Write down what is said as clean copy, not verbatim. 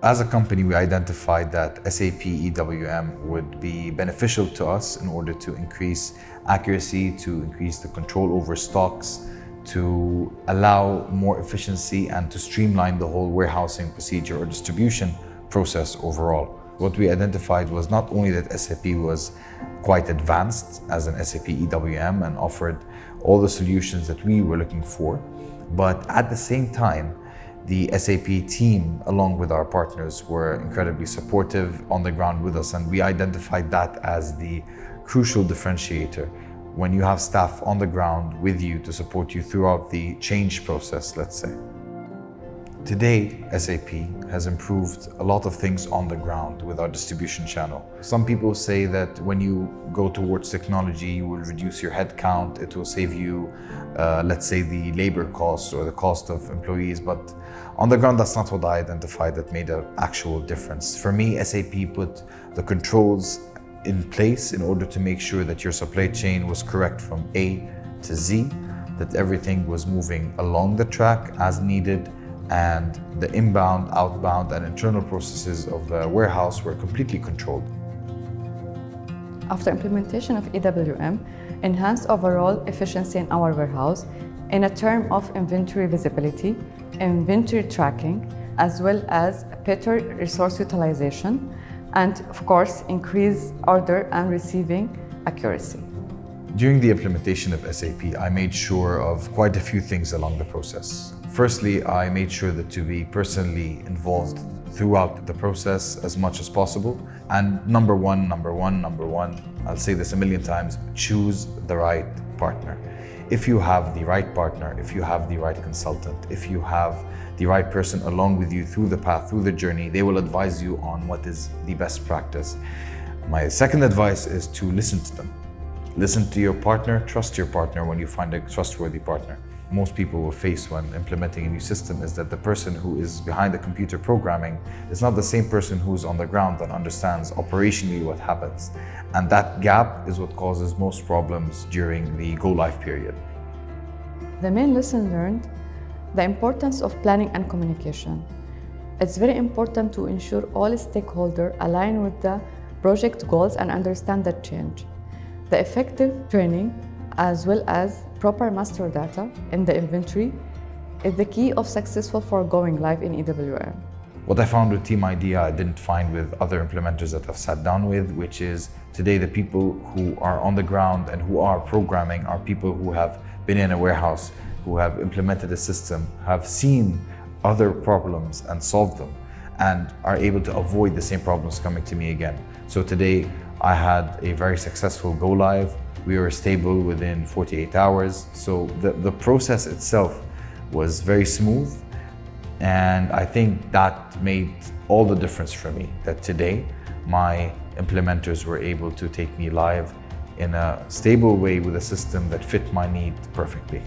As a company, we identified that SAP EWM would be beneficial to us in order to increase accuracy, to increase the control over stocks, to allow more efficiency and to streamline the whole warehousing procedure or distribution process overall. What we identified was not only that SAP was quite advanced as an SAP EWM and offered all the solutions that we were looking for, but at the same time, the SAP team, along with our partners, were incredibly supportive on the ground with us, and we identified that as the crucial differentiator. When you have staff on the ground with you to support you throughout the change process, let's say. Today, SAP has improved a lot of things on the ground with our distribution channel. Some people say that when you go towards technology, you will reduce your headcount, it will save you, let's say, the labor costs or the cost of employees, but on the ground, that's not what I identified that made an actual difference. For me, SAP put the controls in place in order to make sure that your supply chain was correct from A to Z, that everything was moving along the track as needed, and the inbound, outbound, and internal processes of the warehouse were completely controlled. After implementation of EWM, enhanced overall efficiency in our warehouse in a term of inventory visibility, inventory tracking, as well as better resource utilization, and of course, increase order and receiving accuracy. During the implementation of SAP, I made sure of quite a few things along the process. Firstly, I made sure that to be personally involved throughout the process as much as possible. And number one, I'll say this a million times, choose the right partner. If you have the right partner, if you have the right consultant, if you have the right person along with you through the path, through the journey, they will advise you on what is the best practice. My second advice is to listen to them. Listen to your partner, trust your partner when you find a trustworthy partner. Most people will face when implementing a new system is that the person who is behind the computer programming is not the same person who's on the ground that understands operationally what happens. And that gap is what causes most problems during the go-live period. The main lesson learned, the importance of planning and communication. It's very important to ensure all stakeholders align with the project goals and understand the change. The effective training, as well as proper master data in the inventory, is the key of successful for going live in EWM. What I found with TeamIdea, I didn't find with other implementers that I've sat down with, which is today the people who are on the ground and who are programming are people who have been in a warehouse, who have implemented a system, have seen other problems and solved them, and are able to avoid the same problems coming to me again. So today, I had a very successful go live. We were stable within 48 hours. So the process itself was very smooth. And I think that made all the difference for me, that today my implementers were able to take me live in a stable way with a system that fit my need perfectly.